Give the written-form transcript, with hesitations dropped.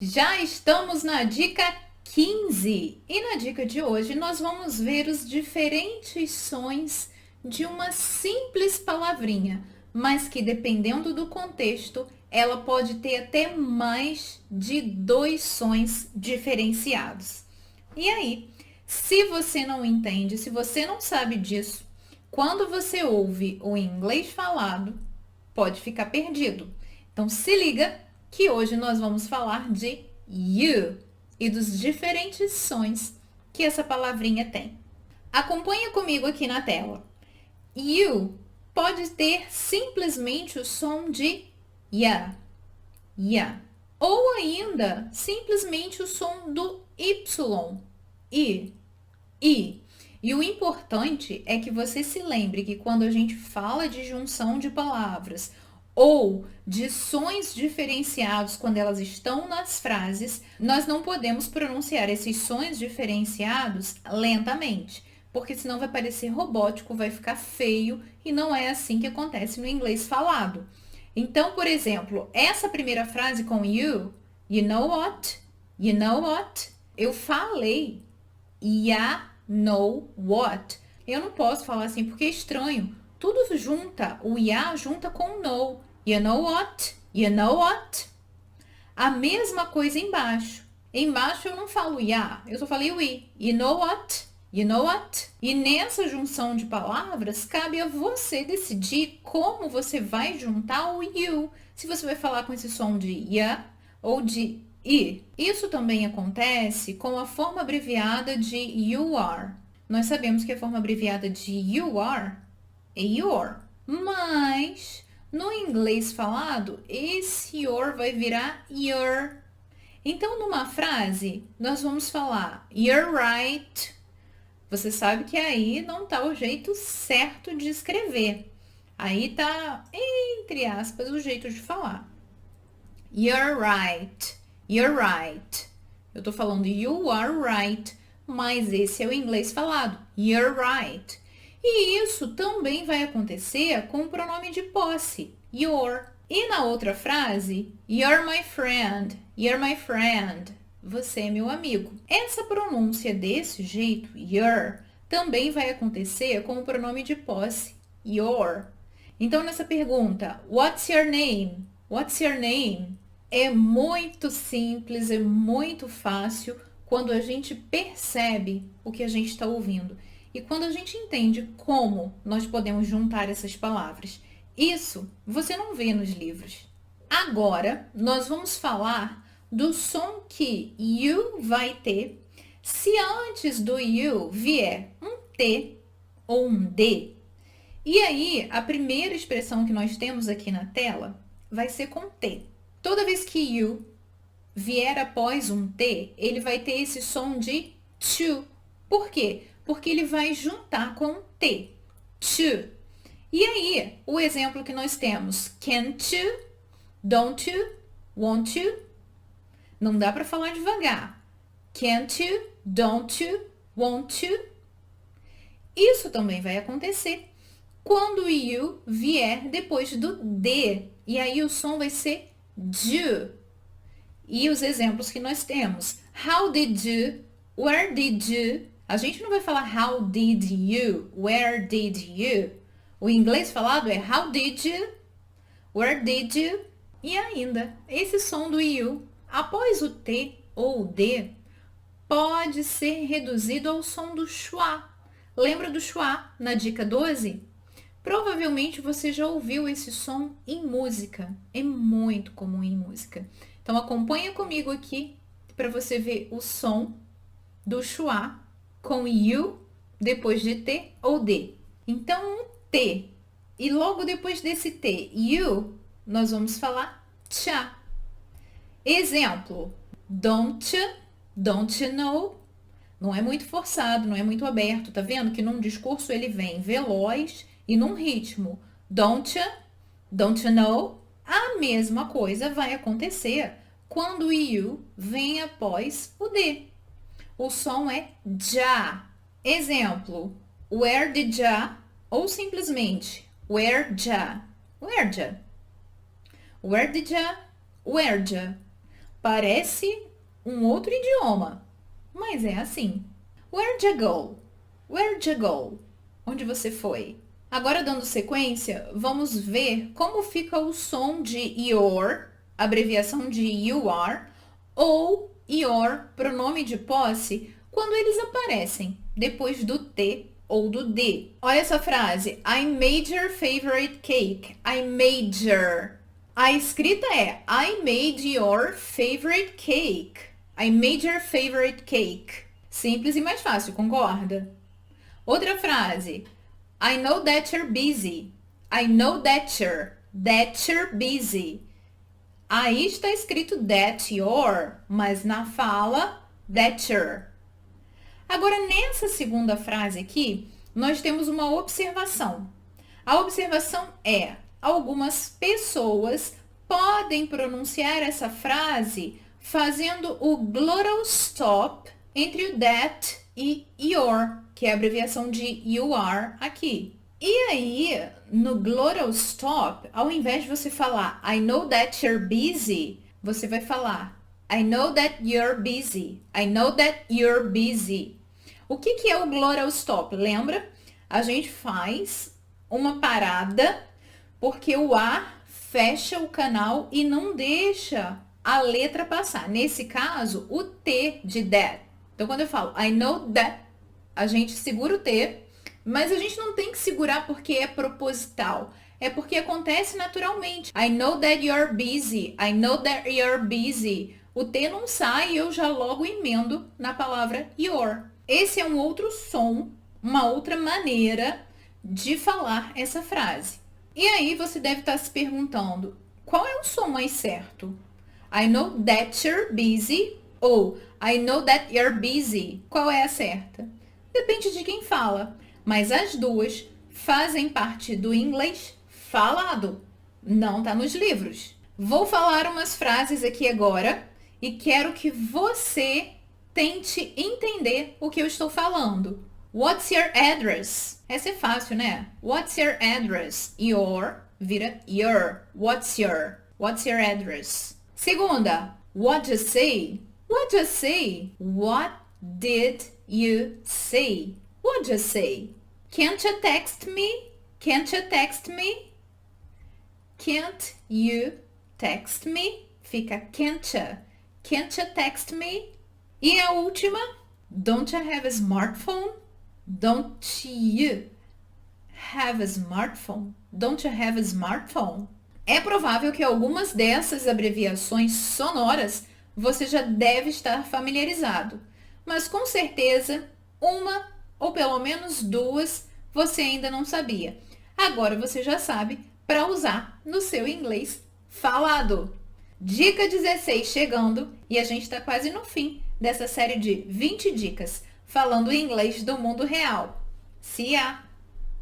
Já estamos na dica 15 e na dica de hoje nós vamos ver os diferentes sons de uma simples palavrinha, mas que dependendo do contexto, ela pode ter até mais de 2 sons diferenciados. E aí, se você não entende, se você não sabe disso, quando você ouve o inglês falado, pode ficar perdido. Então se liga que hoje nós vamos falar de you e dos diferentes sons que essa palavrinha tem. Acompanha comigo aqui na tela. You pode ter simplesmente o som de ya, ya, ou ainda simplesmente o som do y, i, i. E o importante é que você se lembre que quando a gente fala de junção de palavras ou de sons diferenciados quando elas estão nas frases, nós não podemos pronunciar esses sons diferenciados lentamente, porque senão vai parecer robótico, vai ficar feio e não é assim que acontece no inglês falado. Então, por exemplo, essa primeira frase com you know what, you know what, eu falei ya know what. Eu não posso falar assim porque é estranho. Tudo junta, o ya junta com o know. You know what? You know what? A mesma coisa embaixo. Embaixo eu não falo ya, eu só falei we. You know what? You know what? E nessa junção de palavras, cabe a você decidir como você vai juntar o you. Se você vai falar com esse som de ya ou de i. Isso também acontece com a forma abreviada de you are. Nós sabemos que a forma abreviada de you are é your. Mas no inglês falado, esse your vai virar your. Então, numa frase, nós vamos falar you're right. Você sabe que aí não está o jeito certo de escrever. Aí está, entre aspas, o jeito de falar. You're right. You're right. Eu tô falando you are right, mas esse é o inglês falado. You're right. E isso também vai acontecer com o pronome de posse, your. E na outra frase, you're my friend. You're my friend. Você é meu amigo. Essa pronúncia desse jeito, your, também vai acontecer com o pronome de posse, your. Então, nessa pergunta, what's your name? What's your name? É muito simples, é muito fácil quando a gente percebe o que a gente está ouvindo e quando a gente entende como nós podemos juntar essas palavras. Isso você não vê nos livros. Agora, nós vamos falar do som que you vai ter se antes do you vier um T ou um D. E aí, a primeira expressão que nós temos aqui na tela vai ser com T. Toda vez que you vier após um T, ele vai ter esse som de to. Por quê? Porque ele vai juntar com um T. To. E aí, o exemplo que nós temos, can't you, don't you, won't you. Não dá para falar devagar. Can't you, don't you, won't you. Isso também vai acontecer quando o you vier depois do D. E aí o som vai ser do. E os exemplos que nós temos. How did you? Where did you? A gente não vai falar how did you? Where did you? O inglês falado é how did you? Where did you? E ainda, esse som do you, após o T ou o D, pode ser reduzido ao som do schwa. Lembra do schwa na dica 12? Provavelmente você já ouviu esse som em música. É muito comum em música. Então acompanha comigo aqui para você ver o som do schwa com you depois de T ou D. Então um T e logo depois desse T, you, nós vamos falar cha. Exemplo, don't you know? Não é muito forçado, não é muito aberto. Tá vendo que num discurso ele vem veloz e num ritmo. Don't you know? A mesma coisa vai acontecer quando o you vem após o D. O som é ja. Exemplo, where did ja? Ou simplesmente, where ja? Where ja? Where did ja? Where ja? Parece um outro idioma, mas é assim. Where'd you go? Where'd you go? Onde você foi? Agora, dando sequência, vamos ver como fica o som de your, abreviação de you are, ou your, pronome de posse, quando eles aparecem depois do T ou do D. Olha essa frase. I made your favorite cake. I made your. A escrita é I made your favorite cake. I made your favorite cake. Simples e mais fácil, concorda? Outra frase. I know that you're busy. I know that you're busy. Aí está escrito that you're, mas na fala that you're. Agora, nessa segunda frase aqui, nós temos uma observação. A observação é: algumas pessoas podem pronunciar essa frase fazendo o glottal stop entre o that e your, que é a abreviação de you are aqui. E aí, no glottal stop, ao invés de você falar I know that you're busy, você vai falar I know that you're busy. I know that you're busy. O que é o glottal stop? Lembra? A gente faz uma parada porque o ar fecha o canal e não deixa a letra passar. Nesse caso, o T de that. Então, quando eu falo I know that, a gente segura o T, mas a gente não tem que segurar porque é proposital. É porque acontece naturalmente. I know that you're busy. I know that you're busy. O T não sai e eu já logo emendo na palavra your. Esse é um outro som, uma outra maneira de falar essa frase. E aí você deve estar se perguntando, qual é o som mais certo? I know that you're busy ou I know that you're busy. Qual é a certa? Depende de quem fala, mas as duas fazem parte do inglês falado. Não tá nos livros. Vou falar umas frases aqui agora e quero que você tente entender o que eu estou falando. What's your address? Essa é fácil, né? What's your address? Your vira your. What's your? What's your address? Segunda, what you say? What you say? What did you say? What you say? Can't you text me? Can't you text me? Can't you text me? Fica can't you. Can't you text me? E a última, don't you have a smartphone? Don't you have a smartphone? Don't you have a smartphone? É provável que algumas dessas abreviações sonoras você já deve estar familiarizado, mas com certeza uma ou pelo menos duas você ainda não sabia. Agora você já sabe para usar no seu inglês falado. Dica 16 chegando e a gente está quase no fim dessa série de 20 dicas falando inglês do mundo real. See ya!